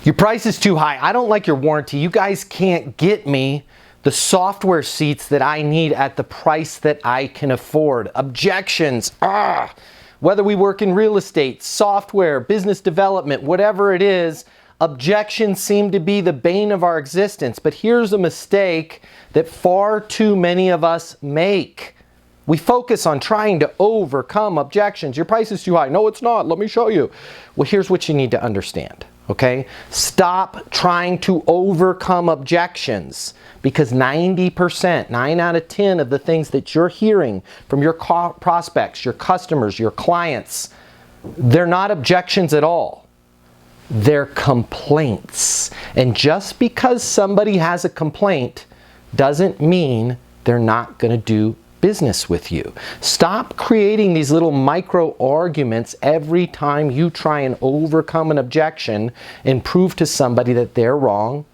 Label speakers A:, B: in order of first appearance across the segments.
A: Your price is too high. I don't like your warranty. You guys can't get me the software seats that I need at the price that I can afford. Objections. Whether we work in real estate, software, business development, whatever it is, objections seem to be the bane of our existence. But here's a mistake that far too many of us make. We focus on trying to overcome objections. Your price is too high. No, it's not. Let me show you. Well, here's what you need to understand, okay? Stop trying to overcome objections, because 90%, 9 out of 10 of the things that you're hearing from your prospects, your customers, your clients, they're not objections at all. They're complaints. And just because somebody has a complaint doesn't mean they're not going to do business with you. Stop creating these little micro arguments every time you try and overcome an objection and prove to somebody that they're wrong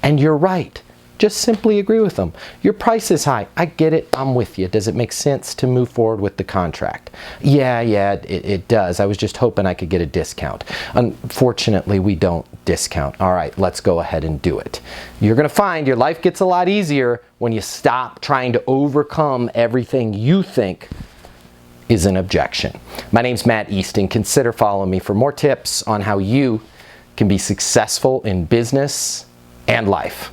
A: and you're right. Just simply agree with them. Your price is high. I get it. I'm with you. Does it make sense to move forward with the contract? Yeah, it does. I was just hoping I could get a discount. Unfortunately, we don't discount. All right, let's go ahead and do it. You're going to find your life gets a lot easier when you stop trying to overcome everything you think is an objection. My name's Matt Easton. Consider following me for more tips on how you can be successful in business and life.